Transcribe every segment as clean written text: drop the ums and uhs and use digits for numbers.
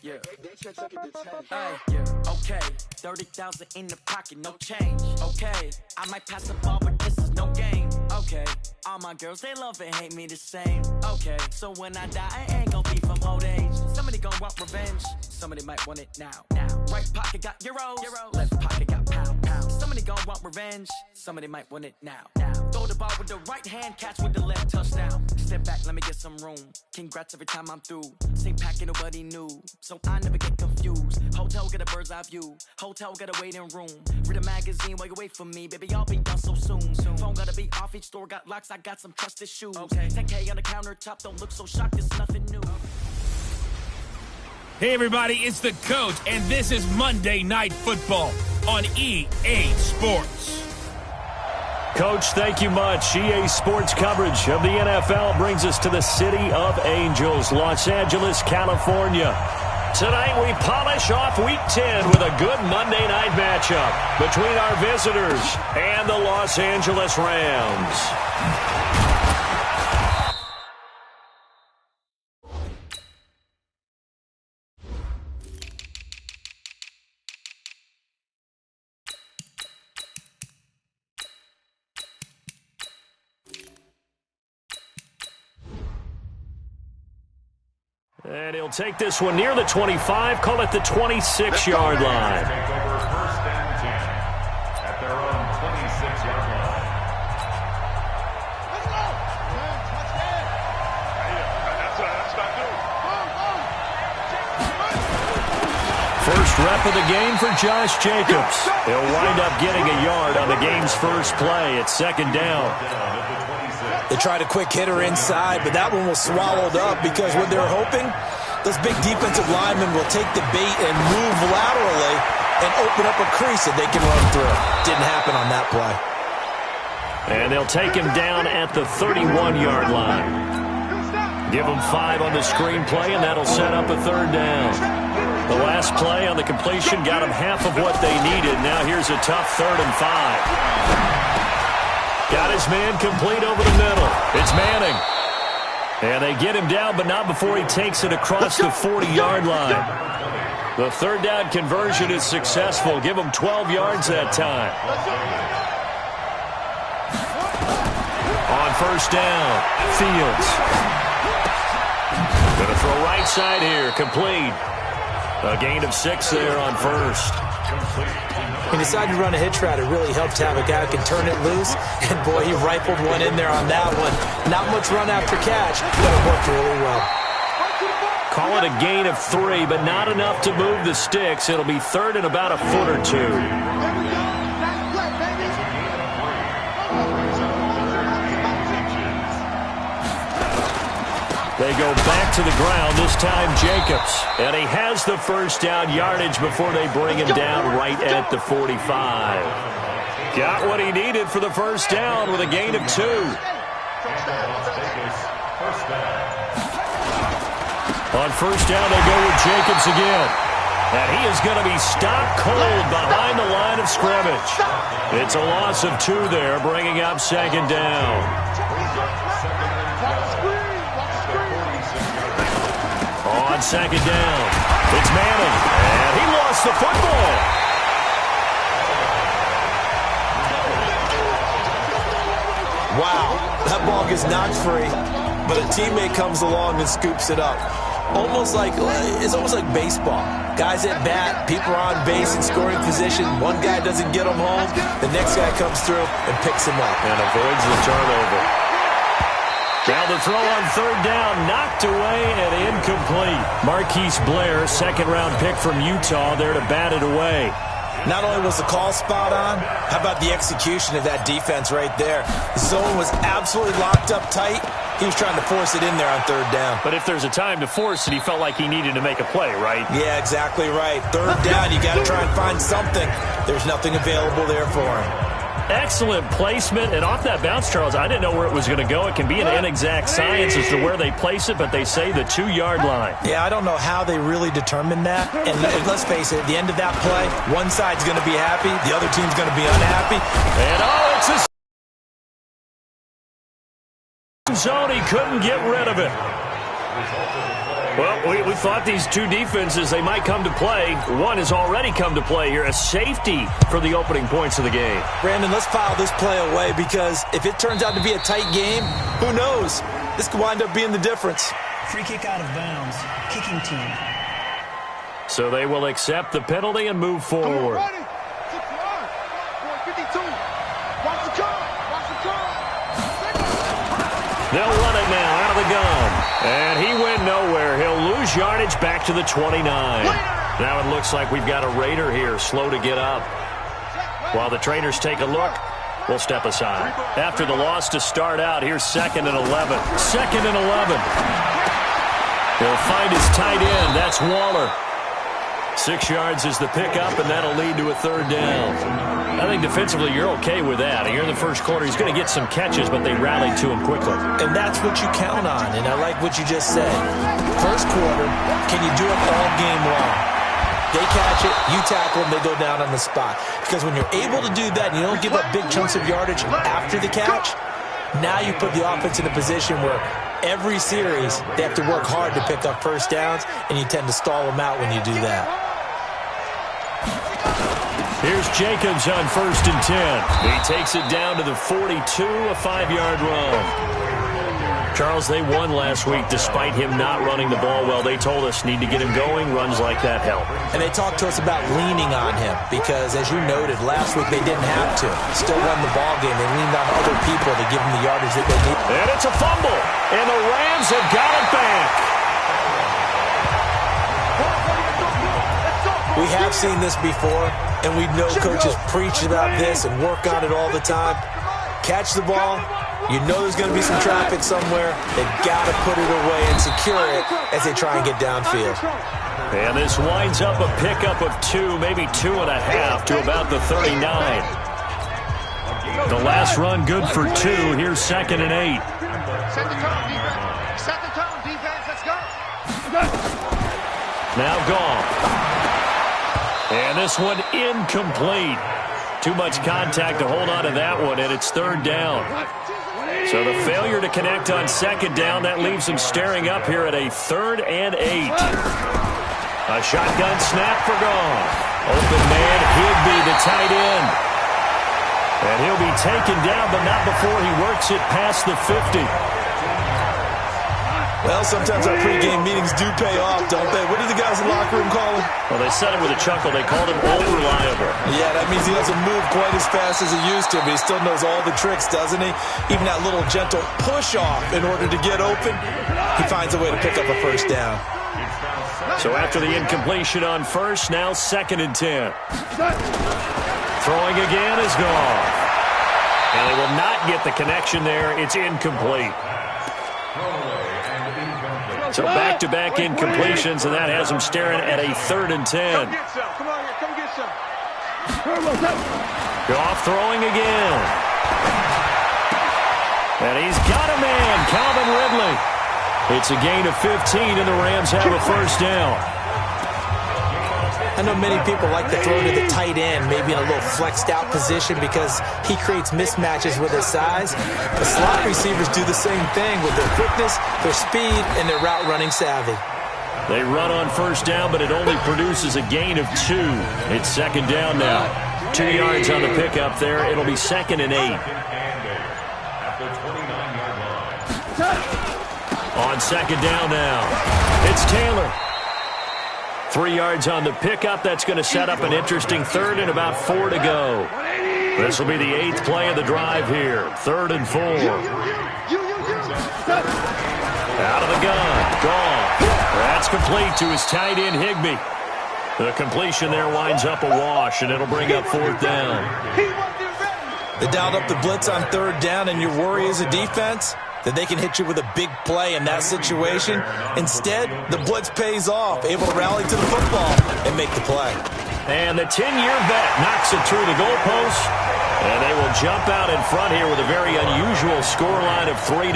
Yeah. Yeah. Okay. 30,000 in the pocket, no change. Okay. I might pass the ball, but this is no game. Okay. All my girls, they love and hate me the same. Okay. So when I die, I ain't gonna be from old age. Somebody gonna want revenge. Somebody might want it now. Right pocket got euros. Left pocket got pounds. Somebody gonna want revenge. Somebody might want it now. Throw the ball with the right hand, catch with the left, touchdown. Step back, let me get some room. Congrats every time I'm through. Same packet, nobody knew, so I never get confused. Hotel get a bird's eye view. Hotel got a waiting room. Read a magazine while you wait for me, baby. I'll be done so soon. Phone gotta be off. Each store got locks. I got some trusted shoes. Okay. 10K on the countertop. Don't look so shocked. It's nothing new. Hey everybody, it's the Coach, and this is Monday Night Football on EA Sports. Coach, thank you much. EA Sports coverage of the NFL brings us to the City of Angels, Los Angeles, California. Tonight we polish off Week 10 with a good Monday night matchup between our visitors and the Los Angeles Rams. And he'll take this one near the 25, call it the 26-yard line. Take over first and 10 at their own 26-yard line. Let's go! Touchdown! That's not good. First rep of the game for Josh Jacobs. He'll wind up getting a yard on the game's first play at second down. They tried a quick hitter inside, but that one was swallowed up because what they're hoping, those big defensive linemen will take the bait and move laterally and open up a crease that they can run through. Didn't happen on that play. And they'll take him down at the 31-yard line. Give him 5 on the screen play, and that'll set up a third down. The last play on the completion got them half of what they needed. Now here's a tough 3rd and 5. Got his man complete over the middle. It's Manning. And they get him down, but not before he takes it across the 40-yard line. The third down conversion is successful. Give him 12 yards that time. On first down, Fields. Going to throw right side here, complete. A gain of 6 there on first. He decided to run a hitch route. It really helped to have a guy who can turn it loose. And, boy, he rifled one in there on that one. Not much run after catch, but it worked really well. Call it a gain of 3, but not enough to move the sticks. It'll be third and about a foot or 2. They go back to the ground, this time Jacobs. And he has the first down yardage before they bring him down right at the 45. Got what he needed for the first down with a gain of 2. On first down, they go with Jacobs again. And he is going to be stopped cold behind the line of scrimmage. It's a loss of 2 there, bringing up second down. On second down, it's Manning, and he lost the football. Wow, that ball gets knocked free, but a teammate comes along and scoops it up. It's almost like baseball. Guys at bat, people are on base in scoring position. One guy doesn't get them home, the next guy comes through and picks him up. And avoids the turnover. Now the throw on third down, knocked away and incomplete. Marquise Blair, second-round pick from Utah, there to bat it away. Not only was the call spot on, how about the execution of that defense right there? The zone was absolutely locked up tight. He was trying to force it in there on third down. But if there's a time to force it, he felt like he needed to make a play, right? Yeah, exactly right. Third down, you got to try and find something. There's nothing available there for him. Excellent placement, and off that bounce, Charles, I didn't know where it was going to go. It can be an inexact science as to where they place it, but they say the 2-yard line. Yeah, I don't know how they really determined that. And let's face it, at the end of that play, one side's going to be happy, the other team's going to be unhappy. And it's a zone. He couldn't get rid of it. Well, we thought these two defenses, they might come to play. One has already come to play here, a safety for the opening points of the game. Brandon, let's file this play away because if it turns out to be a tight game, who knows? This could wind up being the difference. Free kick out of bounds. Kicking team. So they will accept the penalty and move forward. They'll run it now out of the gun. And he went nowhere. He'll lose yardage back to the 29. Now it looks like we've got a Raider here, slow to get up. While the trainers take a look, we'll step aside. After the loss to start out, here's 2nd and 11. 2nd and 11. He'll find his tight end. That's Waller. 6 yards is the pickup, and that'll lead to a 3rd down. I think defensively you're okay with that. Here in the first quarter, he's going to get some catches, but they rallied to him quickly. And that's what you count on, and I like what you just said. First quarter, can you do it all game long? They catch it, you tackle them, they go down on the spot. Because when you're able to do that and you don't give up big chunks of yardage after the catch, now you put the offense in a position where every series they have to work hard to pick up first downs, and you tend to stall them out when you do that. Here's Jacobs on 1st and 10. He takes it down to the 42, a 5-yard run. Charles, they won last week despite him not running the ball well. They told us need to get him going. Runs like that help. And they talked to us about leaning on him because, as you noted, last week they didn't have to. Still won the ball game. They leaned on other people to give them the yardage that they need. And it's a fumble. And the Rams have got it back. We have seen this before, and we know coaches preach about this and work on it all the time. Catch the ball. You know there's going to be some traffic somewhere. They've got to put it away and secure it as they try and get downfield. And this winds up a pickup of 2, maybe 2.5 to about the 39. The last run good for 2. Here's 2nd and 8. Set the tone, defense. Set the tone, defense. Let's go. Now gone. And this one incomplete. Too much contact to hold on to that one, and it's 3rd down. So the failure to connect on 2nd down, that leaves him staring up here at a 3rd and 8. A shotgun snap for gone. Open man, Higbee, the tight end. And he'll be taken down, but not before he works it past the 50. Well, sometimes our pregame meetings do pay off, don't they? What do the guys in the locker room call him? Well, they said it with a chuckle. They called him unreliable. Yeah, that means he doesn't move quite as fast as he used to, but he still knows all the tricks, doesn't he? Even that little gentle push-off in order to get open, he finds a way to pick up a first down. So after the incompletion on 1st, now 2nd and 10. Throwing again is gone. And they will not get the connection there. It's incomplete. So back-to-back incompletions, and that has him staring at a 3rd and 10. Come on, come get some. Goff throwing again. And he's got a man, Calvin Ridley. It's a gain of 15, and the Rams have a first down. I know many people like to throw to the tight end, maybe in a little flexed out position because he creates mismatches with his size. The slot receivers do the same thing with their quickness, their speed, and their route running savvy. They run on first down, but it only produces a gain of 2. It's 2nd down now. 2 yards on the pickup there. It'll be 2nd and 8. On 2nd down now. It's Taylor. 3 yards on the pickup. That's going to set up an interesting 3rd and about 4 to go. This will be the 8th play of the drive here. 3rd and 4. Out of the gun. Gone. That's complete to his tight end, Higbee. The completion there winds up a wash, and it'll bring up 4th down. They dialed up the blitz on 3rd down, and your worry as a defense that they can hit you with a big play in that situation. Instead, the blitz pays off, able to rally to the football and make the play. And the 10-year vet knocks it through the goalpost, and they will jump out in front here with a very unusual scoreline of 3-2.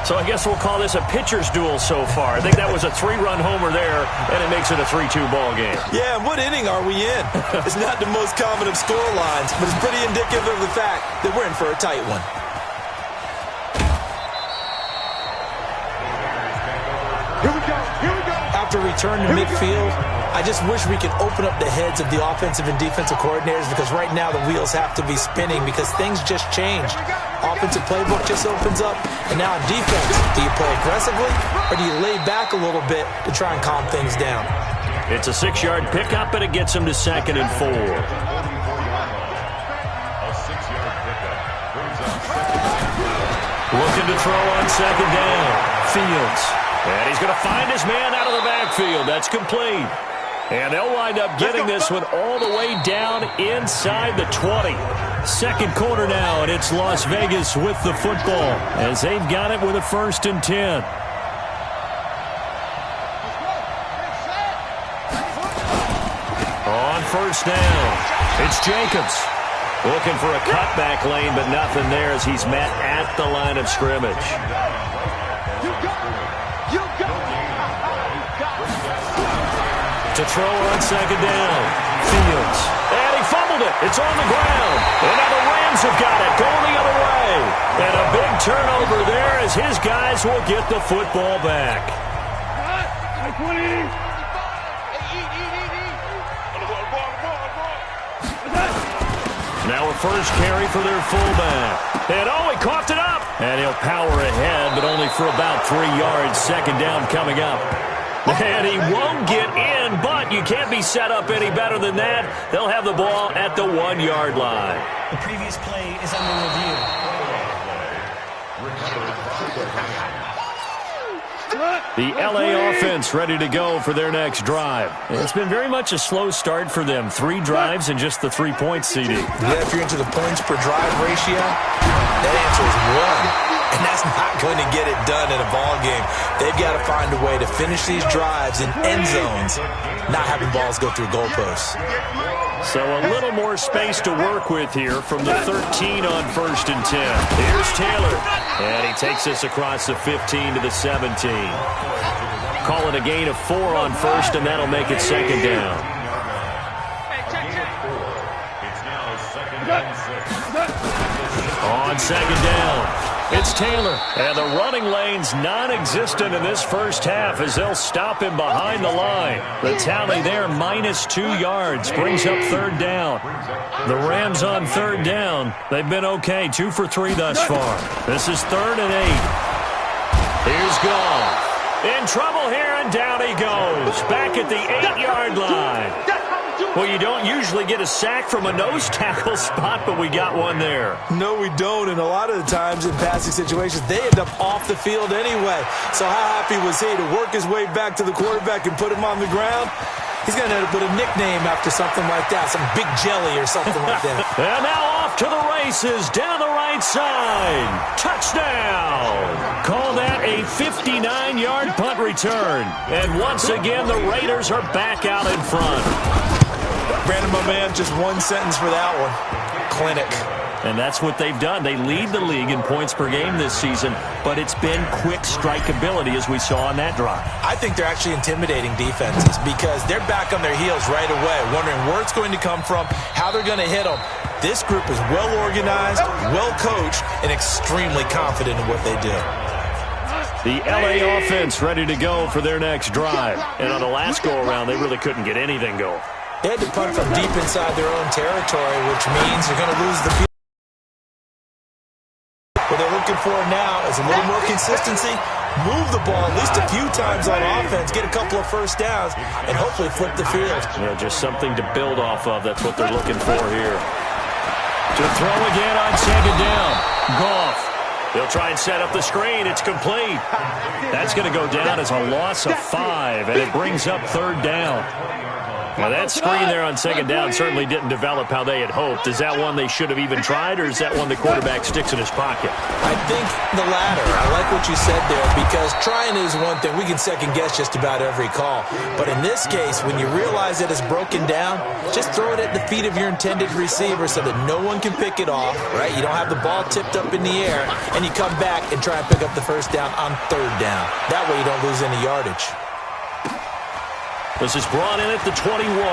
So I guess we'll call this a pitcher's duel so far. I think that was a 3-run homer there, and it makes it a 3-2 ball game. Yeah, and what inning are we in? It's not the most common of scorelines, but it's pretty indicative of the fact that we're in for a tight one. Here we to return to midfield. I just wish we could open up the heads of the offensive and defensive coordinators, because right now the wheels have to be spinning because things just changed. Offensive playbook just opens up, and now on defense, do you play aggressively or do you lay back a little bit to try and calm things down? It's a 6-yard pickup, and it gets him to 2nd and 4. Looking to throw on 2nd down. Fields. And he's going to find his man out of the backfield. That's complete. And they'll wind up getting this one all the way down inside the 20. Second quarter now, and it's Las Vegas with the football as they've got it with a 1st and 10. On 1st down, it's Jacobs. Looking for a cutback lane, but nothing there as he's met at the line of scrimmage. To throw on 2nd down. Fields. And he fumbled it. It's on the ground. And now the Rams have got it. Going the other way. And a big turnover there as his guys will get the football back. Now a first carry for their fullback. And he coughed it up. And he'll power ahead, but only for about 3 yards. 2nd down coming up. And he won't get in, but you can't be set up any better than that. They'll have the ball at the 1-yard line. The previous play is under review. The LA offense ready to go for their next drive. It's been very much a slow start for them. 3 drives and just the 3-point CD. Yeah, if you're into the points per drive ratio, that answer is 1. And that's not going to get it done in a ball game. They've got to find a way to finish these drives in end zones, not having balls go through goalposts. So a little more space to work with here from the 13 on 1st and 10. Here's Taylor. And he takes us across the 15 to the 17. Call it a gain of 4 on 1st, and that'll make it 2nd down. On 2nd down, it's Taylor. And the running lane's non-existent in this first half as they'll stop him behind the line. The tally there, -2 yards, brings up 3rd down. The Rams on 3rd down. They've been okay, 2 for 3 thus far. This is 3rd and 8. Here's Goff. In trouble here, and down he goes. Back at the 8-yard line. Well, you don't usually get a sack from a nose tackle spot, but we got one there. No, we don't, and a lot of the times in passing situations, they end up off the field anyway. So how happy was he to work his way back to the quarterback and put him on the ground? He's going to end up with a nickname after something like that, some Big Jelly or something like that. And now off to the races, down the right side. Touchdown! Call that a 59-yard punt return. And once again, the Raiders are back out in front. Brandon, my man, just one sentence for that one. Clinic. And that's what they've done. They lead the league in points per game this season, but it's been quick strike ability as we saw on that drive. I think they're actually intimidating defenses because they're back on their heels right away, wondering where it's going to come from, how they're going to hit them. This group is well organized, well coached, and extremely confident in what they do. The LA offense ready to go for their next drive. And on the last go-around, they really couldn't get anything going. They had to punt from deep inside their own territory, which means they're going to lose the field. What they're looking for now is a little more consistency, move the ball at least a few times on offense, get a couple of first downs, and hopefully flip the field. Yeah, just something to build off of. That's what they're looking for here. To throw again on 2nd down. Goff. They'll try and set up the screen. It's complete. That's going to go down as a loss of 5, and it brings up 3rd down. Now, that screen there on 2nd down certainly didn't develop how they had hoped. Is that one they should have even tried, or is that one the quarterback sticks in his pocket? I think the latter. I like what you said there, because trying is one thing. We can second-guess just about every call. But in this case, when you realize that it's broken down, just throw it at the feet of your intended receiver so that no one can pick it off, right? You don't have the ball tipped up in the air, and you come back and try and pick up the first down on 3rd down. That way you don't lose any yardage. This is brought in at the 21.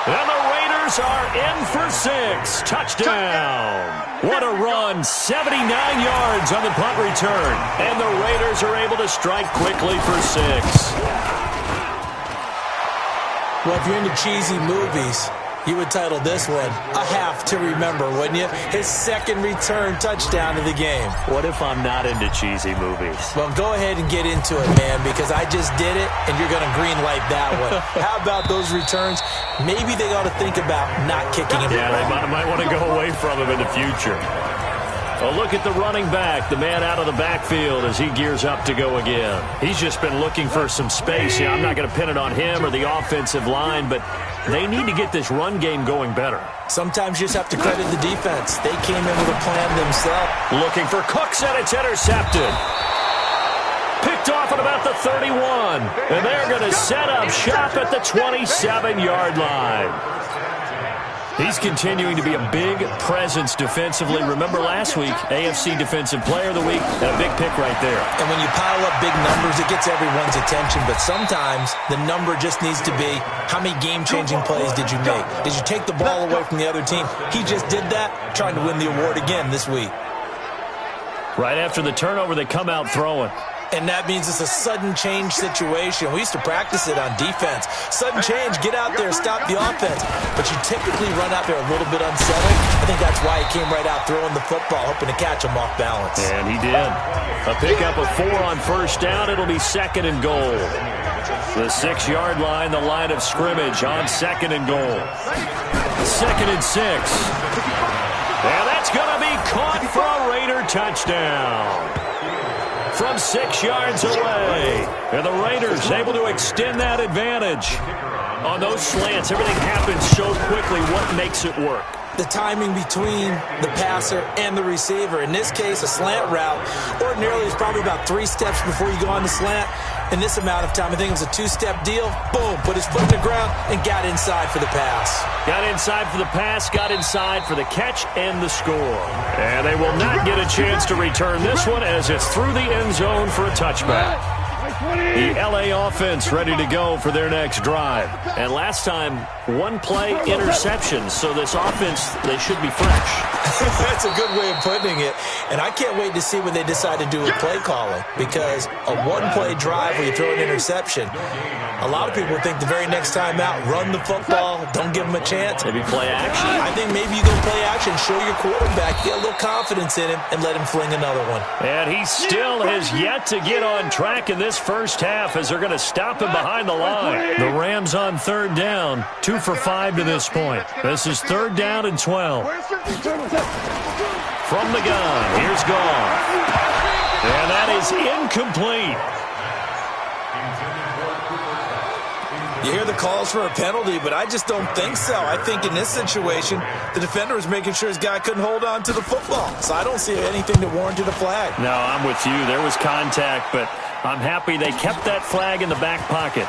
And the Raiders Raiders are in for 6. Touchdown. What a run. 79 yards on the punt return. And the Raiders are able to strike quickly for 6. Well, if you're into cheesy movies, you would title this one A Half to Remember, wouldn't you? His second return touchdown of the game. What if I'm not into cheesy movies? Well, go ahead and get into it, man, because I just did it, and you're going to green light that one. How about those returns? Maybe they ought to think about not kicking him. Yeah, they might want to go away from him in the future. A look at the running back, the man out of the backfield as he gears up to go again. He's just been looking for some space. Yeah, I'm not going to pin it on him or the offensive line, but they need to get this run game going better. Sometimes you just have to credit the defense. They came in with a plan themselves. Looking for Cooks, and it's intercepted. Picked off at about the 31. And they're going to set up shop at the 27-yard line. He's continuing to be a big presence defensively. Remember last week, AFC Defensive Player of the Week, and a big pick right there. And when you pile up big numbers, it gets everyone's attention. But sometimes the number just needs to be, how many game-changing plays did you make? Did you take the ball away from the other team? He just did that, trying to win the award again this week. Right after the turnover, they come out throwing. And that means it's a sudden change situation. We used to practice it on defense. Sudden change, get out there, stop the offense. But you typically run out there a little bit unsettled. I think that's why he came right out throwing the football, hoping to catch him off balance. And he did. A pickup of 4 on first down. It'll be 2nd and goal. The 6-yard line, the line of scrimmage on 2nd and goal. 2nd and 6. And that's going to be caught for a Raider touchdown. From 6 yards away. And the Raiders able to extend that advantage. On those slants, everything happens so quickly. What makes it work? The timing between the passer and the receiver. In this case, a slant route ordinarily is probably about 3 steps before you go on the slant. In this amount of time, I think it was a 2-step deal. Boom, put his foot in the ground and got inside for the pass. Got inside for the pass, got inside for the catch and the score. And they will not get a chance to return this one as it's through the end zone for a touchback. The LA offense ready to go for their next drive. And last time, 1 play interception. So this offense, they should be fresh. That's a good way of putting it. And I can't wait to see what they decide to do with play calling. Because a 1-play drive where you throw an interception, a lot of people think the very next time out, run the football, don't give them a chance. Maybe play action. I think maybe you go play action, show your quarterback, get a little confidence in him, and let him fling another one. And he still has yet to get on track in this first half as they're going to stop him behind the line. The Rams on 3rd down, 2 for 5 to this point. This is 3rd down and 12. From the gun, here's Goff. And that is incomplete. You hear the calls for a penalty, but I just don't think so. I think in this situation, the defender was making sure his guy couldn't hold on to the football. So I don't see anything that warranted a flag. No, I'm with you. There was contact, but I'm happy they kept that flag in the back pocket.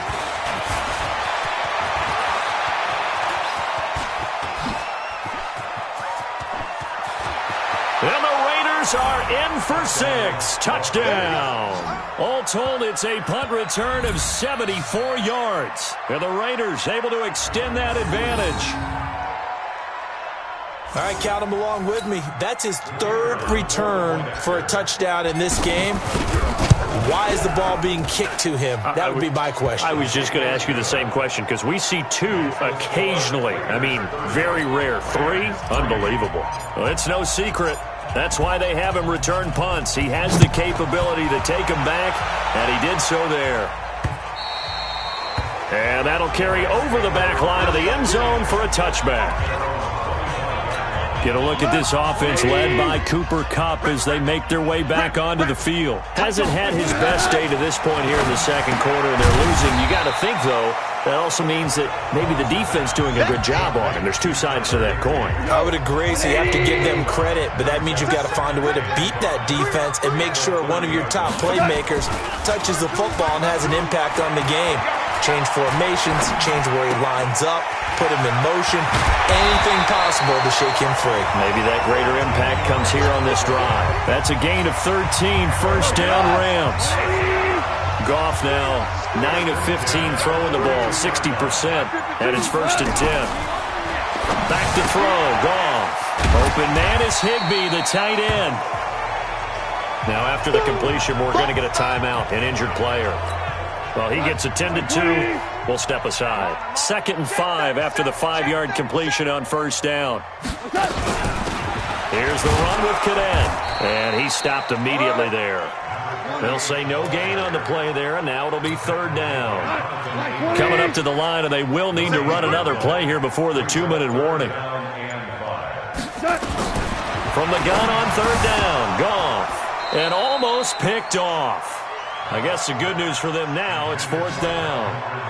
And the Raiders are in for 6. Touchdown. All told, it's a punt return of 74 yards. And the Raiders able to extend that advantage. All right, count them along with me. That's his 3rd return for a touchdown in this game. Why is the ball being kicked to him? That would be my question. I was just going to ask you the same question because we see 2 occasionally. I mean, very rare. 3? Unbelievable. Well, it's no secret. That's why they have him return punts. He has the capability to take them back, and he did so there. And that'll carry over the back line of the end zone for a touchback. Get a look at this offense led by Cooper Kupp as they make their way back onto the field. Hasn't had his best day to this point here in the second quarter, and they're losing. You got to think, though, that also means that maybe the defense doing a good job on him. There's 2 sides to that coin. I would agree, so you have to give them credit, but that means you've got to find a way to beat that defense and make sure one of your top playmakers touches the football and has an impact on the game. Change formations, change where he lines up, put him in motion, anything possible to shake him free. Maybe that greater impact comes here on this drive. That's a gain of 13, first down Rams. Goff now 9 of 15 throwing the ball, 60%, and it's 1st and 10. Back to throw. Goff. Open man is Higbee, the tight end. Now after the completion, we're going to get a timeout, an injured player. Well, he gets attended to. We'll step aside. 2nd and 5 after the 5-yard completion on first down. Here's the run with Caden. And he stopped immediately there. They'll say no gain on the play there, and now it'll be 3rd down. Coming up to the line, and they will need to run another play here before the 2-minute warning. From the gun on 3rd down, Goff. And almost picked off. I guess the good news for them now, it's 4th down.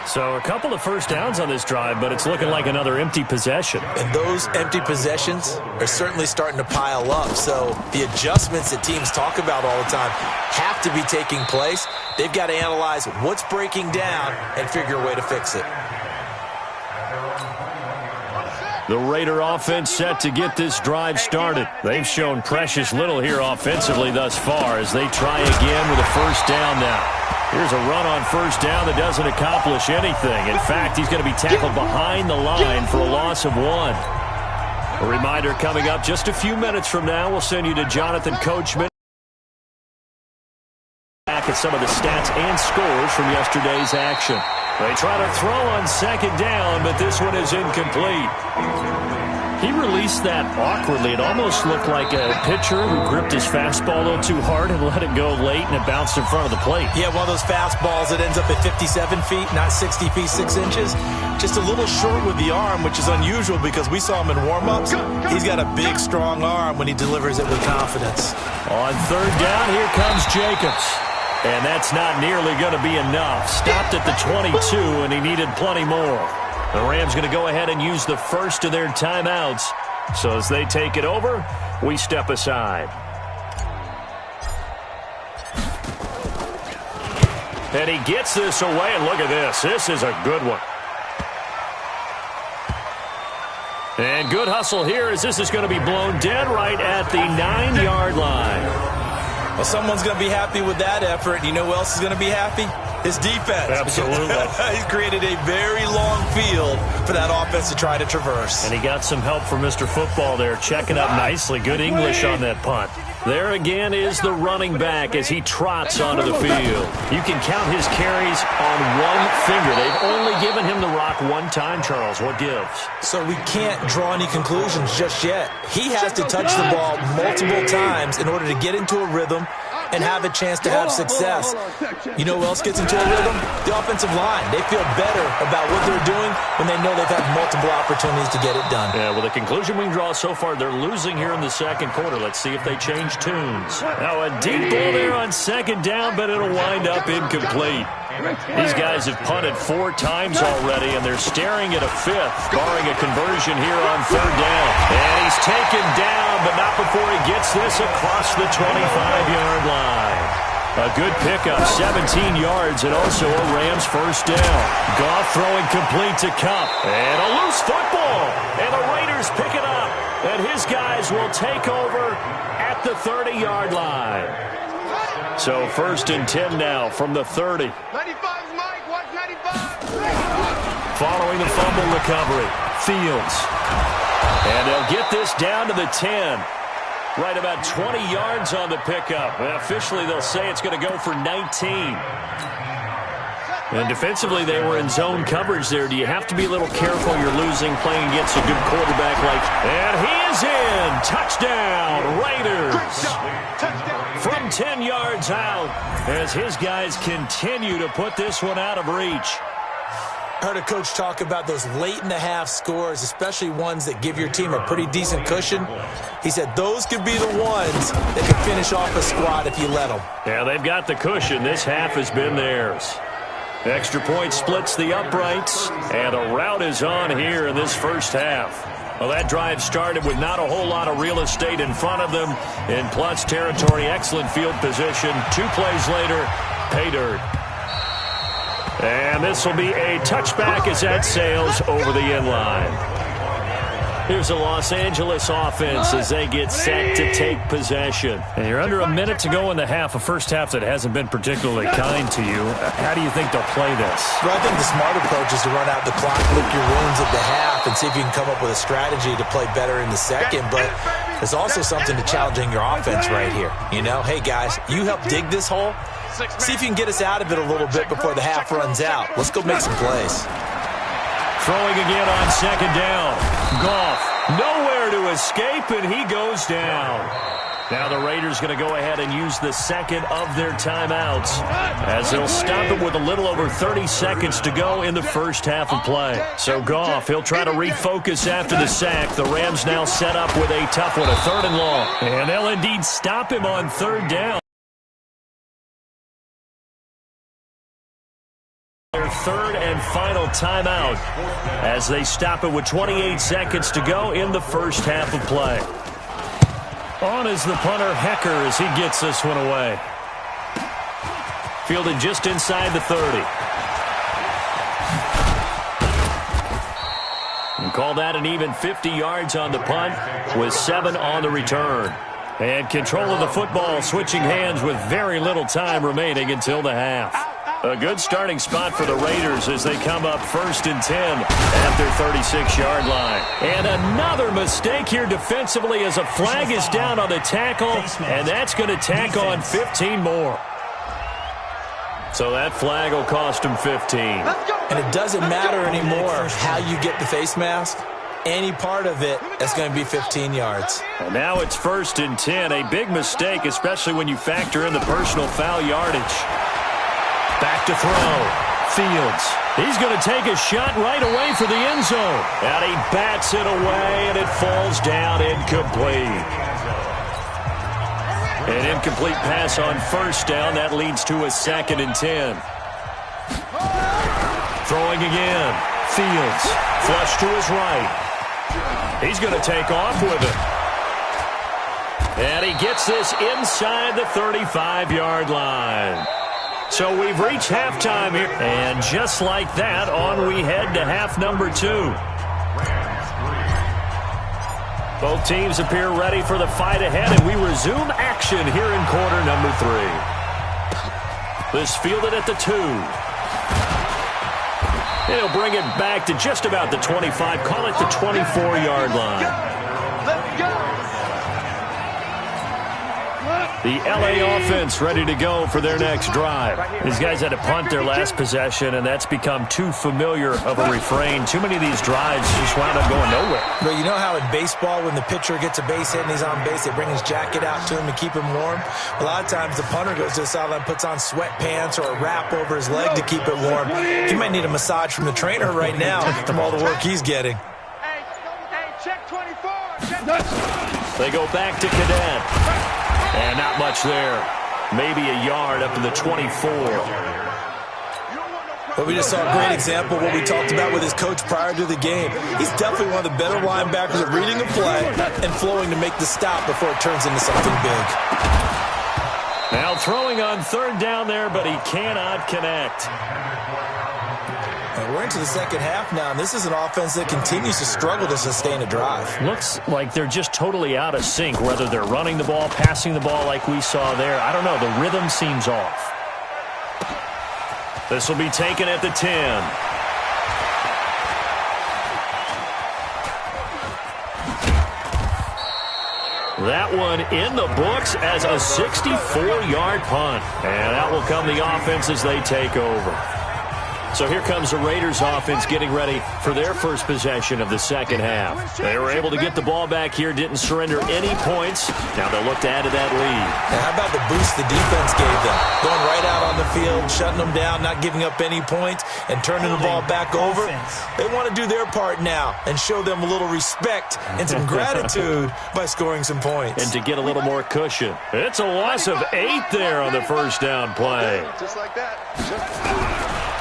So a couple of first downs on this drive, but it's looking like another empty possession. And those empty possessions are certainly starting to pile up. So the adjustments that teams talk about all the time have to be taking place. They've got to analyze what's breaking down and figure a way to fix it. The Raider offense set to get this drive started. They've shown precious little here offensively thus far as they try again with a first down now. Here's a run on first down that doesn't accomplish anything. In fact, he's going to be tackled behind the line for a loss of 1. A reminder coming up just a few minutes from now. We'll send you to Jonathan Coachman. Back at some of the stats and scores from yesterday's action. They try to throw on 2nd down, but this one is incomplete. He released that awkwardly. It almost looked like a pitcher who gripped his fastball a little too hard and let it go late, and it bounced in front of the plate. Yeah, one of those fastballs that ends up at 57 feet, not 60 feet, 6 inches. Just a little short with the arm, which is unusual because we saw him in warm-ups. He's got a big, strong arm when he delivers it with confidence. On 3rd down, here comes Jacobs. And that's not nearly going to be enough. Stopped at the 22, and he needed plenty more. The Rams going to go ahead and use the first of their timeouts. So as they take it over, we step aside. And he gets this away, and look at this. This is a good one. And good hustle here as this is going to be blown dead right at the 9-yard line. Well, someone's going to be happy with that effort. You know who else is going to be happy? His defense. Absolutely. He's created a very long field for that offense to try to traverse. And he got some help from Mr. Football there, checking up nicely. Good English on that punt. There again is the running back as he trots onto the field. You can count his carries on one finger. They've only given him the rock one time, Charles. What gives? So we can't draw any conclusions just yet. He has to touch the ball multiple times in order to get into a rhythm and have a chance to have success. You know who else gets into a rhythm? The offensive line. They feel better about what they're doing when they know they've had multiple opportunities to get it done. Yeah, well, the conclusion we can draw so far, they're losing here in the 2nd quarter. Let's see if they change tunes. Now a deep ball there on 2nd down, but it'll wind up incomplete. These guys have punted 4 times already, and they're staring at a 5th, barring a conversion here on 3rd down. And he's taken down, but not before he gets this across the 25-yard line. A good pickup, 17 yards, and also a Rams first down. Goff throwing complete to Kupp. And a loose football. And the Raiders pick it up. And his guys will take over at the 30-yard line. So 1st and 10 now from the 30. 95, Mike. Watch 95. Following the fumble recovery, Fields. And they'll get this down to the 10. Right about 20 yards on the pickup. And officially, they'll say it's going to go for 19. And defensively, they were in zone coverage there. Do you have to be a little careful? You're losing, playing against a good quarterback like... And he is in! Touchdown, Raiders! From 10 yards out as his guys continue to put this one out of reach. Heard a coach talk about those late-in-the-half scores, especially ones that give your team a pretty decent cushion. He said those could be the ones that could finish off a squad if you let them. Yeah, they've got the cushion. This half has been theirs. Extra point splits the uprights, and a rout is on here in this first half. Well, that drive started with not a whole lot of real estate in front of them. In plus territory, excellent field position. 2 plays later, pay dirt. And this will be a touchback as that sails over the end line. Here's a Los Angeles offense as they get set to take possession. And you're under a minute to go in the half, a first half that hasn't been particularly kind to you. How do you think they'll play this? Well, I think the smart approach is to run out the clock, lick your wounds at the half, and see if you can come up with a strategy to play better in the second. But there's also something to challenging your offense right here. You know, hey, guys, you help dig this hole. See if you can get us out of it a little bit before the half runs out. Let's go make some plays. Throwing again on second down. Goff, nowhere to escape, and he goes down. Now the Raiders going to go ahead and use the second of their timeouts as they'll stop it with a little over 30 seconds to go in the first half of play. So Goff, he'll try to refocus after the sack. The Rams now set up with a tough one, a 3rd and long. And they'll indeed stop him on 3rd down. Their 3rd and final timeout as they stop it with 28 seconds to go in the first half of play. On is the punter, Hecker, as he gets this one away. Fielded just inside the 30. And call that an even 50 yards on the punt with 7 on the return. And control of the football switching hands with very little time remaining until the half. A good starting spot for the Raiders as they come up 1st and 10 at their 36-yard line. And another mistake here defensively as a flag is down on the tackle, and that's going to tack on 15 more. So that flag will cost him 15. And it doesn't matter anymore how you get the face mask. Any part of it is going to be 15 yards. And now it's 1st and 10. A big mistake, especially when you factor in the personal foul yardage. Back to throw. Fields. He's going to take a shot right away for the end zone. And he bats it away, and it falls down incomplete. An incomplete pass on 1st down. That leads to a 2nd and 10. Throwing again. Fields. Flush to his right. He's going to take off with it. And he gets this inside the 35-yard line. So we've reached halftime here. And just like that, on we head to half number 2. Both teams appear ready for the fight ahead, and we resume action here in quarter number 3. This fielded at the 2. He'll bring it back to just about the 25. Call it the 24-yard line. The L.A. offense ready to go for their next drive. These guys had to punt their last possession, and that's become too familiar of a refrain. Too many of these drives just wound up going nowhere. But you know how in baseball, when the pitcher gets a base hit and he's on base, they bring his jacket out to him to keep him warm? A lot of times the punter goes to the sideline, puts on sweatpants or a wrap over his leg to keep it warm. He might need a massage from the trainer right now from all the work he's getting. Hey, check 24. They go back to Cadet. And not much there. Maybe a yard up to the 24. But we just saw a great example of what we talked about with his coach prior to the game. He's definitely one of the better linebackers at reading a play and flowing to make the stop before it turns into something big. Now throwing on 3rd down there, but he cannot connect. And we're into the second half now, and this is an offense that continues to struggle to sustain a drive. Looks like they're just totally out of sync, whether they're running the ball, passing the ball like we saw there. I don't know. The rhythm seems off. This will be taken at the 10. That one in the books as a 64-yard punt. And out will come the offense as they take over. So here comes the Raiders offense getting ready for their first possession of the second half. They were able to get the ball back here, didn't surrender any points. Now they'll look to add to that lead. Now how about the boost the defense gave them? Going right out on the field, shutting them down, not giving up any points, and turning the ball back over. They want to do their part now and show them a little respect and some gratitude by scoring some points. And to get a little more cushion. It's a loss of 8 there on the first down play. Just like that.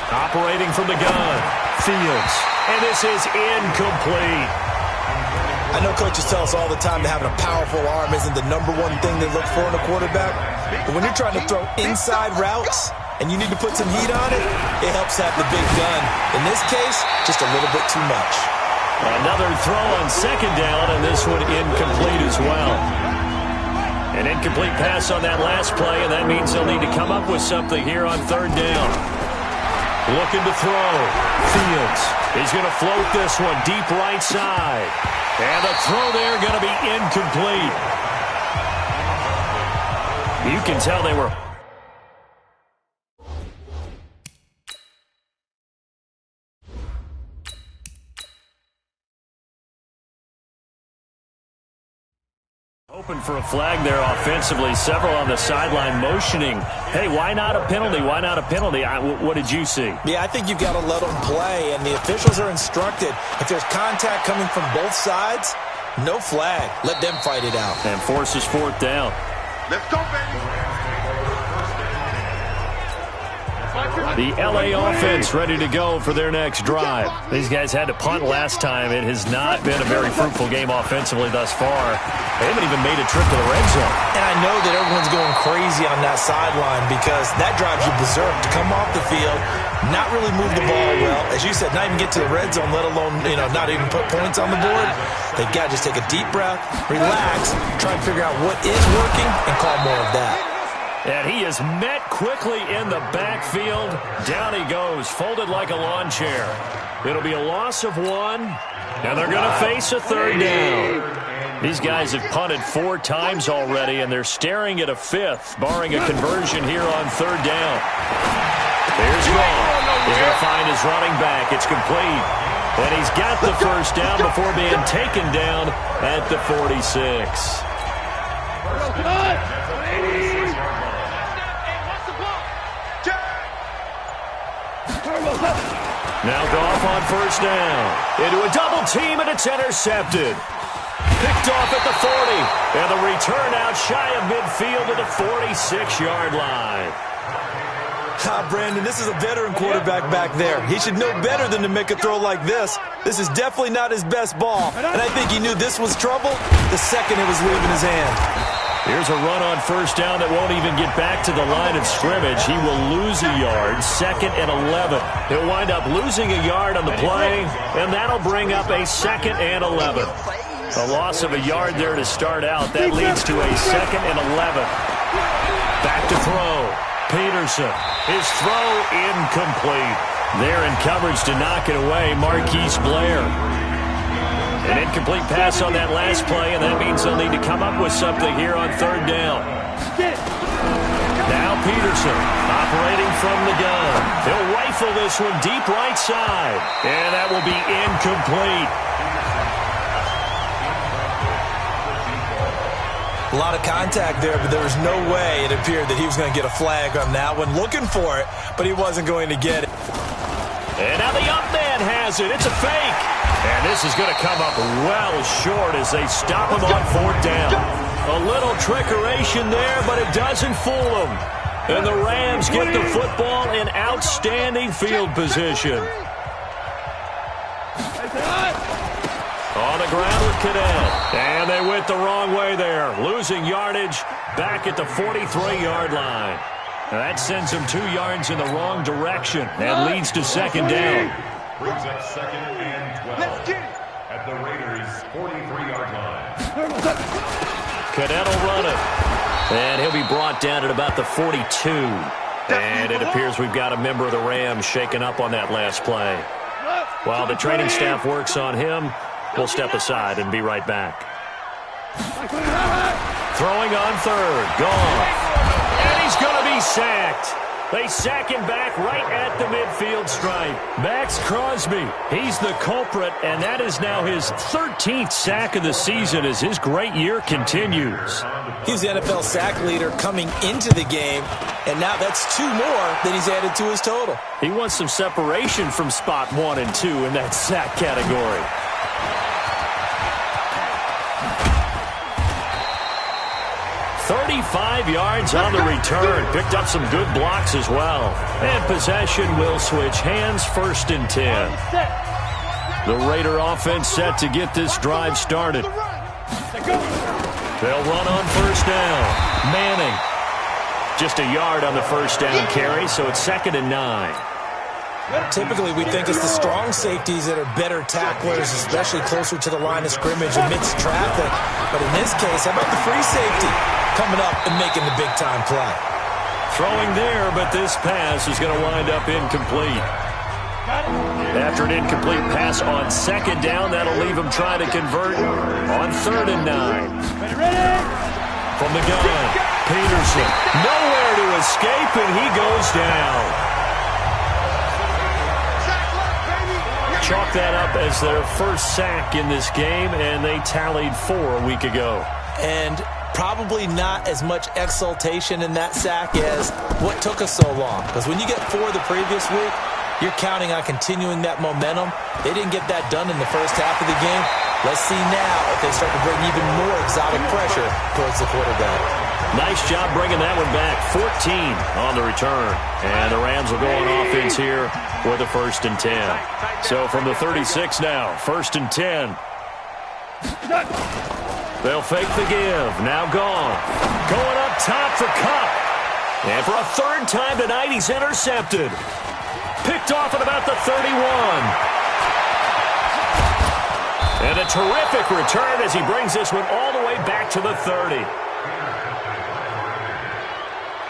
Operating from the gun, Fields, and this is incomplete. I know coaches tell us all the time that having a powerful arm isn't the #1 thing they look for in a quarterback, but when you're trying to throw inside routes and you need to put some heat on it, it helps have the big gun. In this case, just a little bit too much. Another throw on second down, and this one incomplete as well. An incomplete pass on that last play, and that means they'll need to come up with something here on third down. Looking to throw. Fields is going to float this one deep right side. And the throw there going to be incomplete. You can tell they were hoping for a flag there offensively. Several on the sideline motioning, hey, why not a penalty? Why not a penalty? What did you see? Yeah, I think you've got to let them play, and the officials are instructed. If there's contact coming from both sides, no flag. Let them fight it out. And forces fourth down. Let's go, baby. The L.A. offense ready to go for their next drive. These guys had to punt last time. It has not been a very fruitful game offensively thus far. They haven't even made a trip to the red zone. And I know that everyone's going crazy on that sideline because that drives you berserk to come off the field, not really move the ball well. As you said, not even get to the red zone, let alone, not even put points on the board. They've got to just take a deep breath, relax, try and figure out what is working, and call more of that. And he is met quickly in the backfield. Down he goes, folded like a lawn chair. It'll be a loss of one, and they're going to face a third down. These guys have punted 4 times already, and they're staring at a fifth, barring a conversion here on third down. There's Gall. He's going to find his running back. It's complete. And he's got the first down before being taken down at the 46. Now Goff on first down. Into a double team, and it's intercepted. Picked off at the 40. And the return out shy of midfield to the 46-yard line. Brandon, this is a veteran quarterback back there. He should know better than to make a throw like this. This is definitely not his best ball. And I think he knew this was trouble the second it was leaving his hand. Here's a run on first down that won't even get back to the line of scrimmage. He will lose a yard, 2nd and 11. He'll wind up losing a yard on the play, and that'll bring up a 2nd and 11. A loss of a yard there to start out. That leads to a 2nd and 11. Back to throw. Peterson. His throw incomplete. There in coverage to knock it away, Marquise Blair. An incomplete pass on that last play, and that means they'll need to come up with something here on third down. Now Peterson operating from the gun. He'll rifle this one deep right side, and that will be incomplete. A lot of contact there, but there was no way it appeared that he was going to get a flag on that one. Looking for it, but he wasn't going to get it. And now the up man has it. It's a fake. And this is going to come up well short as they stop him on fourth down. A little trickeration there, but it doesn't fool them. And the Rams get the football in outstanding field position. On the ground with Cadet. And they went the wrong way there. Losing yardage back at the 43-yard line. Now that sends them 2 yards in the wrong direction. That leads to second down. Brings up 2nd and 12 at the Raiders' 43-yard line. Cadet will run it. And he'll be brought down at about the 42. And it appears we've got a member of the Rams shaken up on that last play. While the training staff works on him, we'll step aside and be right back. Throwing on third. Gone. And he's going to be sacked. They sack him back right at the midfield stripe. Max Crosby, he's the culprit, and that is now his 13th sack of the season as his great year continues. He's the NFL sack leader coming into the game, and now that's 2 more that he's added to his total. He wants some separation from spot 1 and 2 in that sack category. 35 yards on the return. Picked up some good blocks as well. And possession will switch hands, 1st and 10. The Raider offense set to get this drive started. They'll run on first down. Manning. Just a yard on the first down carry, so it's 2nd and 9. Typically, we think it's the strong safeties that are better tacklers, especially closer to the line of scrimmage amidst traffic. But in this case, how about the free safety coming up and making the big-time play? Throwing there, but this pass is going to wind up incomplete. After an incomplete pass on second down, that'll leave him trying to convert on 3rd and 9. From the gun, Peterson, nowhere to escape, and he goes down. Chalk that up as their first sack in this game, and they tallied 4 a week ago. And probably not as much exultation in that sack as what took us so long. Because when you get 4 the previous week, you're counting on continuing that momentum. They didn't get that done in the first half of the game. Let's see now if they start to bring even more exotic pressure towards the quarterback. Nice job bringing that one back. 14 on the return. And the Rams will go on offense here with a 1st and 10. So from the 36 now, 1st and 10. They'll fake the give. Now gone. Going up top for Kupp. And for a 3rd time tonight, he's intercepted. Picked off at about the 31. And a terrific return as he brings this one all the way back to the 30.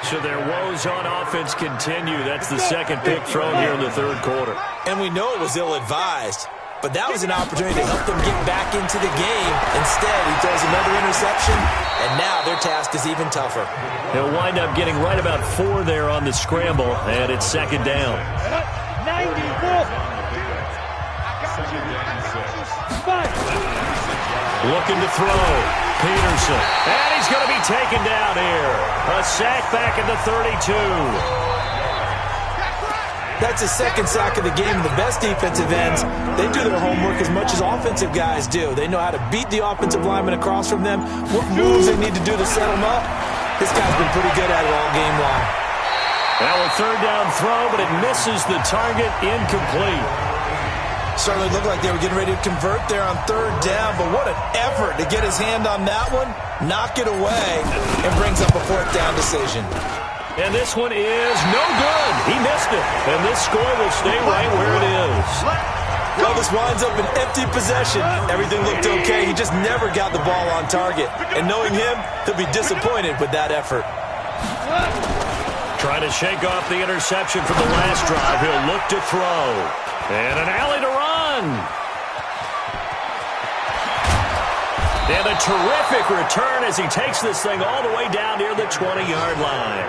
So their woes on offense continue. That's the second pick thrown here in the 3rd quarter. And we know it was ill-advised, but that was an opportunity to help them get back into the game. Instead, he throws another interception, and now their task is even tougher. He'll wind up getting right about 4 there on the scramble, and it's 2nd down. 94. Looking to throw. Peterson. And he's going to be taken down here. A sack back at the 32. That's his 2nd sack of the game. The best defensive ends, they do their homework as much as offensive guys do. They know how to beat the offensive lineman across from them, what moves they need to do to set them up. This guy's been pretty good at it all game long. Now a 3rd down throw, but it misses the target. Incomplete. Certainly looked like they were getting ready to convert there on 3rd down, but what an effort to get his hand on that one, knock it away, and brings up a 4th down decision. And this one is no good. He missed it, and this score will stay right where it is. Well, this winds up an empty possession. Everything looked okay. He just never got the ball on target. And knowing him, he'll be disappointed with that effort. Trying to shake off the interception from the last drive. He'll look to throw. And an alley to run. And a terrific return as he takes this thing all the way down near the 20-yard line.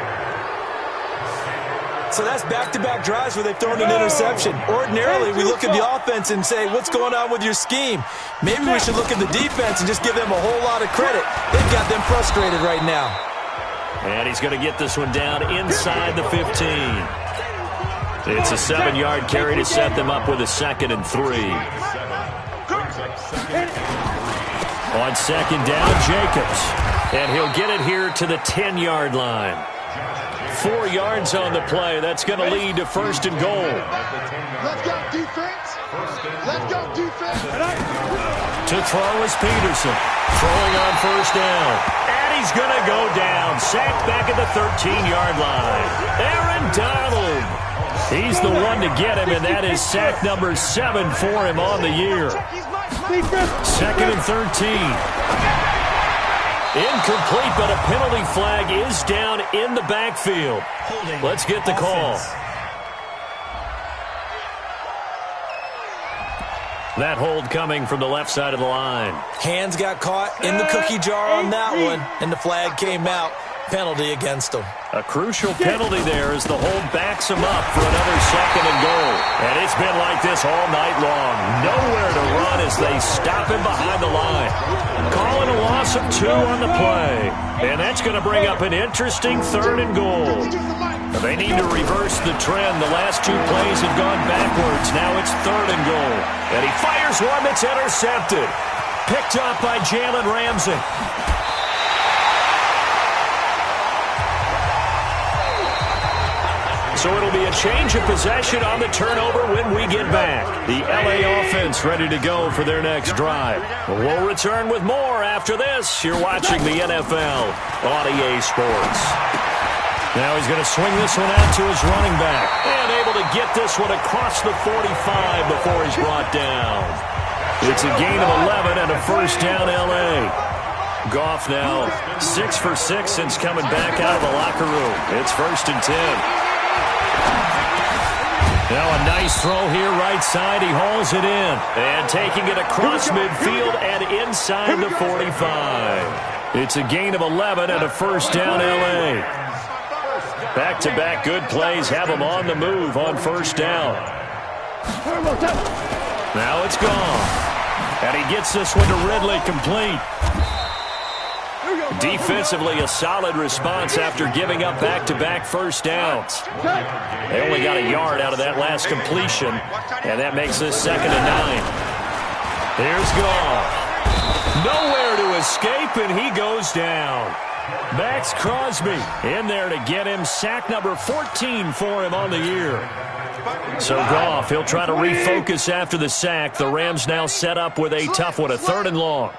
So that's back-to-back drives where they've thrown an interception. Ordinarily, we look at the offense and say, what's going on with your scheme? Maybe we should look at the defense and just give them a whole lot of credit. They've got them frustrated right now. And he's going to get this one down inside the 15. It's a 7-yard carry to set them up with a 2nd and 3. On 2nd down, Jacobs. And he'll get it here to the 10-yard line. 4 yards on the play. That's going to lead to 1st and goal. Let's go, defense. Let's go, defense. To throw is Peterson. Throwing on 1st down. And he's going to go down. Sacked back at the 13-yard line. Aaron Donald. He's the one to get him, and that is sack number 7 for him on the year. 2nd and 13. Incomplete, but a penalty flag is down in the backfield. Let's get the call. That hold coming from the left side of the line. Hands got caught in the cookie jar on that one, and the flag came out. Penalty against him. A crucial penalty there as the hold backs him up for another 2nd and goal. And it's been like this all night long. Nowhere to run as they stop him behind the line. Calling a loss of 2 on the play. And that's going to bring up an interesting 3rd and goal. They need to reverse the trend. The last 2 plays have gone backwards. Now it's 3rd and goal. And he fires one that's intercepted. Picked up by Jalen Ramsey. So it'll be a change of possession on the turnover when we get back. The LA offense ready to go for their next drive. We'll return with more after this. You're watching the NFL on EA Sports. Now he's going to swing this one out to his running back. And able to get this one across the 45 before he's brought down. It's a gain of 11 and a first down L.A. Goff now 6 for 6 since coming back out of the locker room. It's 1st and 10. Now a nice throw here right side. He hauls it in. And taking it across midfield and inside the 45. It's a gain of 11 and a first down L.A. Back-to-back good plays have him on the move on first down. Now it's gone. And he gets this one to Ridley complete. Defensively, a solid response after giving up back-to-back first downs. They only got a yard out of that last completion, and that makes this 2nd and 9. Here's Goff. Nowhere to escape, and he goes down. Max Crosby in there to get him. Sack number 14 for him on the year. So Goff, he'll try to refocus after the sack. The Rams now set up with a tough one, a 3rd and long.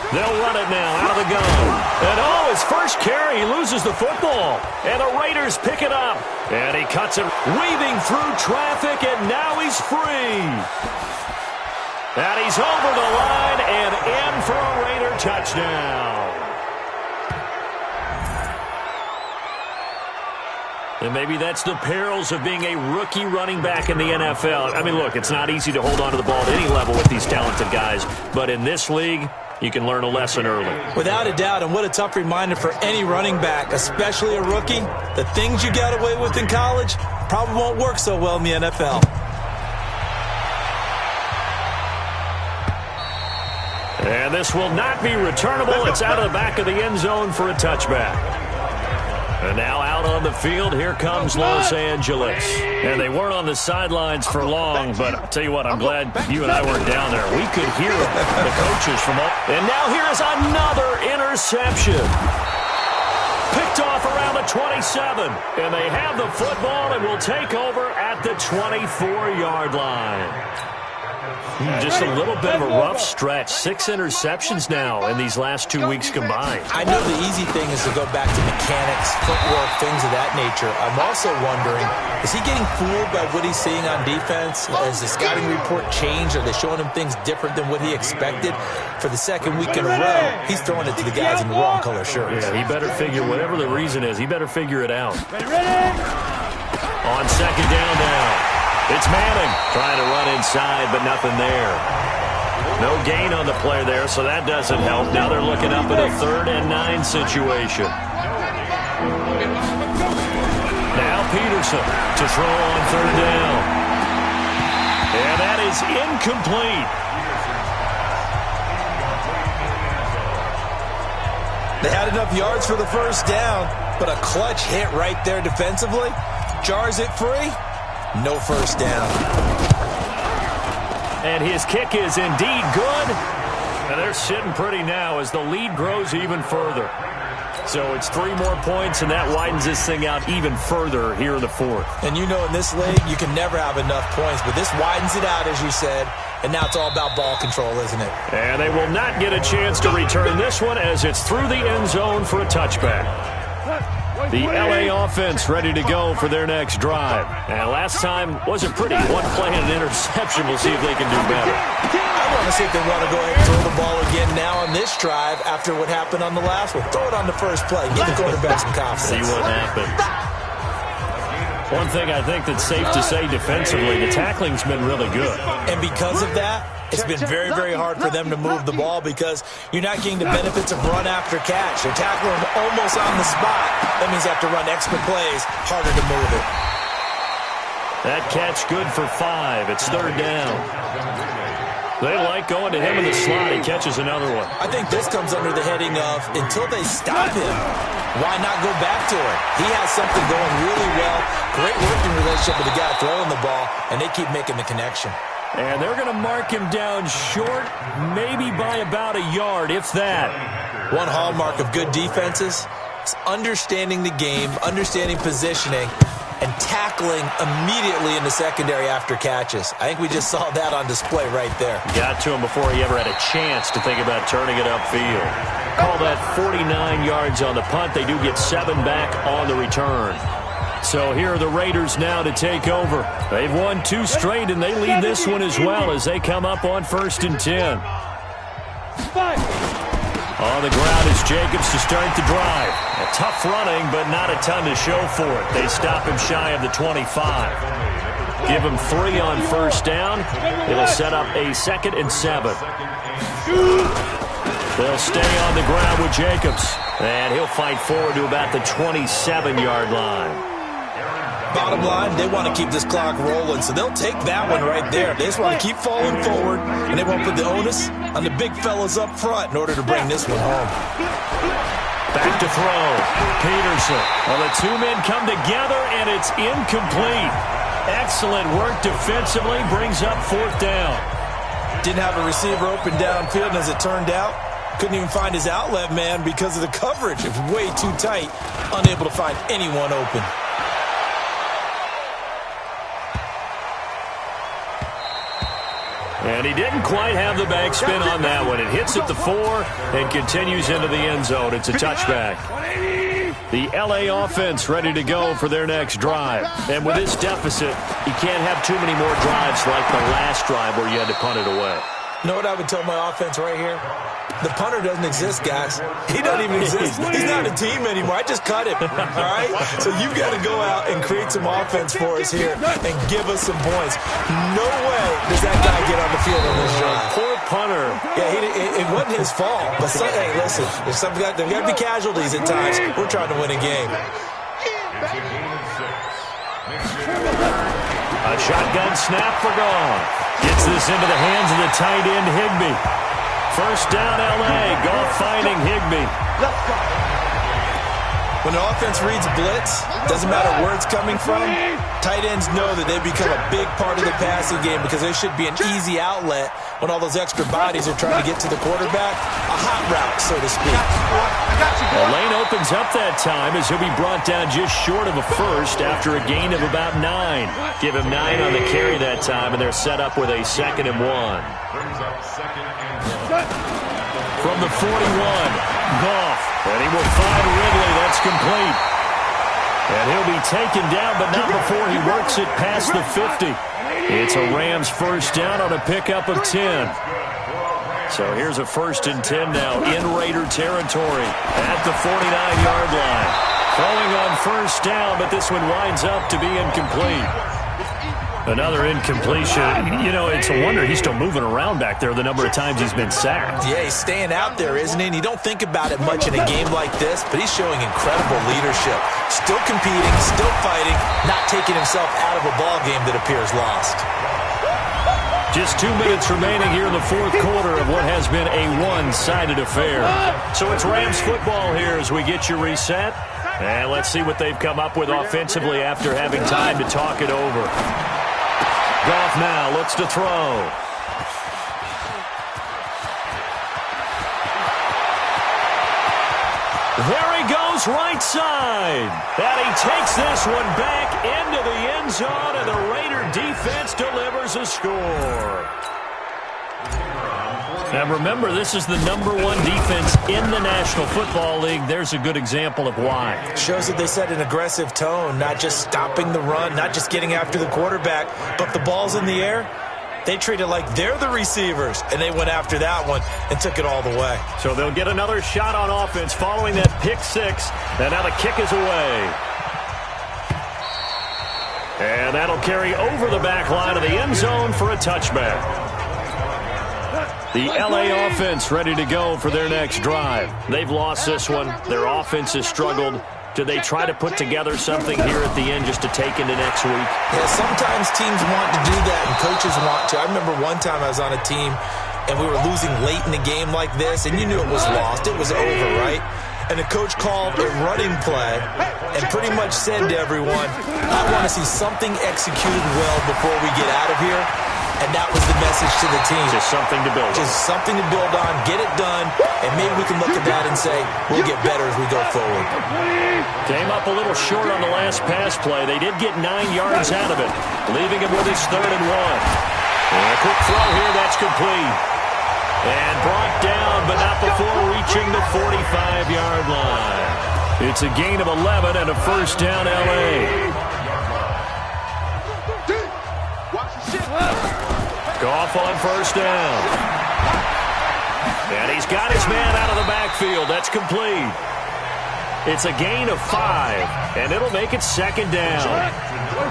They'll run it now out of the gun. And his first carry, he loses the football. And the Raiders pick it up. And he cuts it, weaving through traffic, and now he's free. And he's over the line and in for a Raider touchdown. And maybe that's the perils of being a rookie running back in the NFL. I mean, look, it's not easy to hold on to the ball at any level with these talented guys. But in this league, you can learn a lesson early. Without a doubt, and what a tough reminder for any running back, especially a rookie. The things you got away with in college probably won't work so well in the NFL. And this will not be returnable. It's out of the back of the end zone for a touchback. And now out on the field, here comes Los Angeles. And they weren't on the sidelines for long, but I'll tell you what, I'm glad you and I weren't down there. We could hear the coaches from all. And now here is another interception. Picked off around the 27. And they have the football and will take over at the 24-yard line. Just a little bit of a rough stretch. 6 interceptions now in these last 2 weeks combined. I know the easy thing is to go back to mechanics, footwork, things of that nature. I'm also wondering, is he getting fooled by what he's seeing on defense? Has the scouting report changed? Are they showing him things different than what he expected? For the 2nd week in a row, he's throwing it to the guys in the wrong color shirts. Yeah, he better figure, whatever the reason is, he better figure it out. On 2nd down now. It's Manning trying to run inside, but nothing there. No gain on the play there, so that doesn't help. Now they're looking up at a 3rd and 9 situation. Now Peterson to throw on 3rd down. And that is incomplete. They had enough yards for the first down, but a clutch hit right there defensively. Jars it free. No first down. And his kick is indeed good. And they're sitting pretty now as the lead grows even further. So it's 3 more points, and that widens this thing out even further here in the 4th. And you know in this league, you can never have enough points, but this widens it out, as you said. And now it's all about ball control, isn't it? And they will not get a chance to return this one as it's through the end zone for a touchback. The L.A. offense ready to go for their next drive. And last time wasn't pretty. One play and an interception. We'll see if they can do better. I want to see if they want to go ahead and throw the ball again now on this drive after what happened on the last one. Throw it on the first play. Give the quarterback some confidence. See what happens. One thing I think that's safe to say defensively, the tackling's been really good. And because of that, it's been very, very hard for them to move the ball because you're not getting the benefits of run after catch. They're tackling them almost on the spot. That means they have to run extra plays, harder to move it. That catch good for 5. It's 3rd down. They like going to him in the slot. He catches another one. I think this comes under the heading of until they stop him, why not go back to it? He has something going really well. Great working relationship with the guy throwing the ball, and they keep making the connection. And they're going to mark him down short, maybe by about a yard, if that. One hallmark of good defenses is understanding the game, understanding positioning, and tackling immediately in the secondary after catches. I think we just saw that on display right there. Got to him before he ever had a chance to think about turning it upfield. Call that 49 yards on the punt. They do get 7 back on the return. So here are the Raiders now to take over. They've won 2 straight, and they lead this one as well as they come up on 1st and 10. On the ground is Jacobs to start the drive. A tough running, but not a ton to show for it. They stop him shy of the 25. Give him 3 on 1st down. It'll set up a 2nd and 7. They'll stay on the ground with Jacobs. And he'll fight forward to about the 27-yard line. Bottom line, they want to keep this clock rolling, so they'll take that one right there. They just want to keep falling forward, and they won't put the onus on the big fellas up front in order to bring this one home. Back to throw. Peterson. Well, the 2 men come together, and it's incomplete. Excellent work defensively. Brings up 4th down. Didn't have a receiver open downfield, and as it turned out, couldn't even find his outlet man because of the coverage. It was way too tight, unable to find anyone open. And he didn't quite have the backspin on that one. It hits at the 4 and continues into the end zone. It's a touchback. The L.A. offense ready to go for their next drive. And with this deficit, you can't have too many more drives like the last drive where you had to punt it away. You know what I would tell my offense right here? The punter doesn't exist, guys. He doesn't even exist. He's not a team anymore. I just cut him, all right? So you've got to go out and create some offense for us here and give us some points. No way does that guy get on the field on this drive. Poor punter. Yeah, it wasn't his fault. But, hey, listen, there's got to be casualties at times. We're trying to win a game. A shotgun snap for Goff. Gets this into the hands of the tight end, Higbee. 1st down, L.A. Goff finding Higbee. When an offense reads blitz, doesn't matter where it's coming from, tight ends know that they become a big part of the passing game because there should be an easy outlet when all those extra bodies are trying to get to the quarterback. A hot route, so to speak. The lane opens up that time as he'll be brought down just short of a 1st after a gain of about 9. Give him 9 on the carry that time, and they're set up with a 2nd and 1. From the 41, Goff, and he will find Ridley. That's complete. And he'll be taken down, but not before he works it past the 50. It's a Rams 1st down on a pickup of 10. So here's a 1st and 10 now in Raider territory at the 49-yard line. Throwing on 1st down, but this one winds up to be incomplete. Another incompletion. You know, it's a wonder he's still moving around back there the number of times he's been sacked. Yeah, he's staying out there, isn't he? And you don't think about it much in a game like this, but he's showing incredible leadership. Still competing, still fighting, not taking himself out of a ball game that appears lost. Just 2 minutes remaining here in the 4th quarter of what has been a one-sided affair. So it's Rams football here as we get you reset. And let's see what they've come up with offensively after having time to talk it over. Goff now looks to throw. There he goes, right side. And he takes this one back into the end zone, and the Raider defense delivers a score. Now remember, this is the #1 defense in the National Football League. There's a good example of why. Shows that they set an aggressive tone, not just stopping the run, not just getting after the quarterback, but the ball's in the air. They treat it like they're the receivers, and they went after that one and took it all the way. So they'll get another shot on offense following that pick 6, and now the kick is away. And that'll carry over the back line of the end zone for a touchback. The L.A. offense ready to go for their next drive. They've lost this one. Their offense has struggled. Do they try to put together something here at the end just to take into next week? Yeah, sometimes teams want to do that and coaches want to. I remember one time I was on a team and we were losing late in the game like this, and you knew it was lost. It was over, right? And the coach called a running play and pretty much said to everyone, I want to see something executed well before we get out of here. And that was the message to the team. Just something to build on. Just something to build on, get it done, and maybe we can look at that and say, we'll get better as we go forward. Came up a little short on the last pass play. They did get 9 yards out of it, leaving him with his 3rd and 1. And a quick throw here, that's complete. And brought down, but not before reaching the 45-yard line. It's a gain of 11 and a first down, L.A. Goff on first down. And he's got his man out of the backfield. That's complete. It's a gain of 5, and it'll make it 2nd down.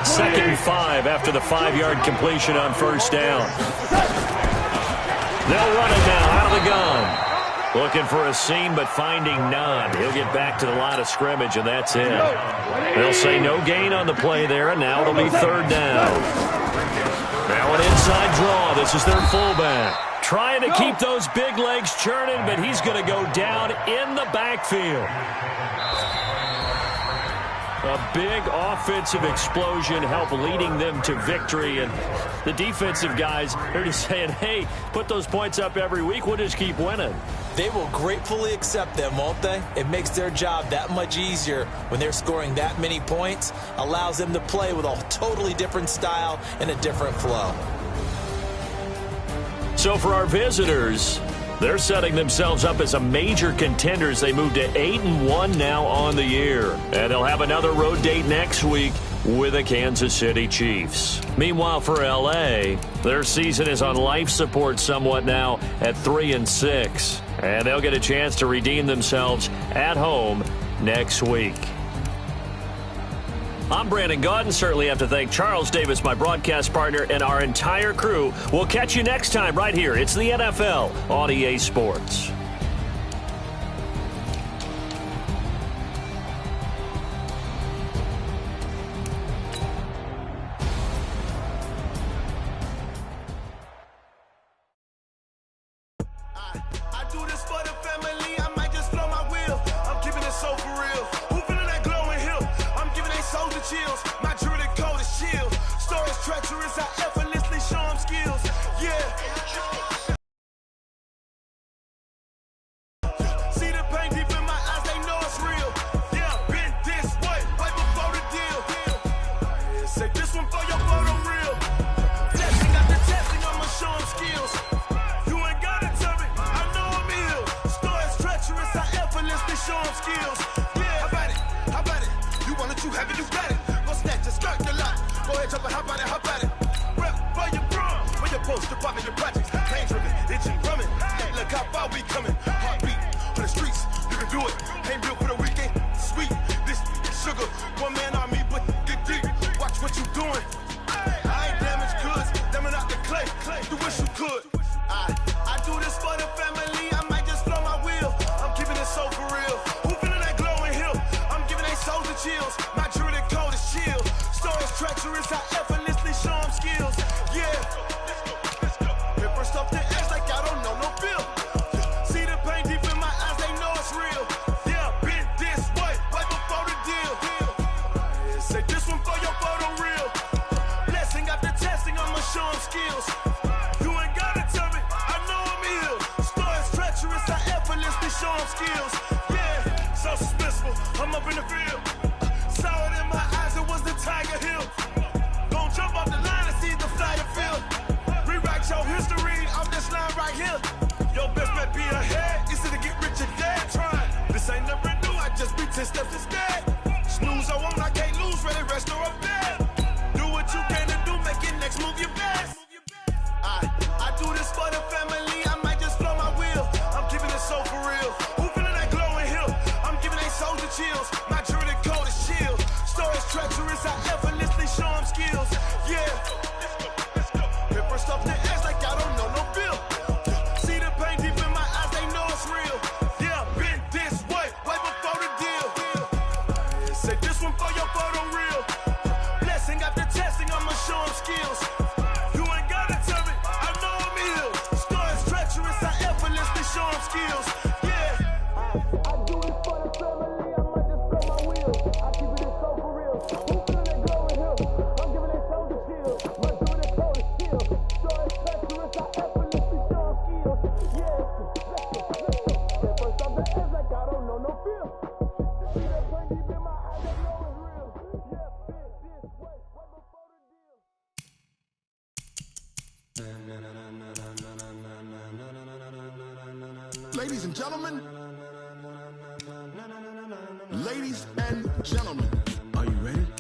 2nd and 5 after the 5-yard completion on first down. They'll run it now out of the gun. Looking for a seam, but finding none. He'll get back to the line of scrimmage, and that's it. They'll say no gain on the play there, and now it'll be 3rd down. Now an inside draw. This is their fullback. Trying to keep those big legs churning, but he's going to go down in the backfield. A big offensive explosion helped leading them to victory. And the defensive guys are just saying, hey, put those points up every week. We'll just keep winning. They will gratefully accept them, won't they? It makes their job that much easier when they're scoring that many points. Allows them to play with a totally different style and a different flow. So for our visitors, they're setting themselves up as a major contender as they move to 8-1 now on the year. And they'll have another road date next week with the Kansas City Chiefs. Meanwhile, for L.A., their season is on life support somewhat now at 3-6. And they'll get a chance to redeem themselves at home next week. I'm Brandon Gaudin. Certainly have to thank Charles Davis, my broadcast partner, and our entire crew. We'll catch you next time right here. It's the NFL on EA Sports. I'm giving it so to chill. My dude is cold as chill. Ladies and gentlemen, are you ready?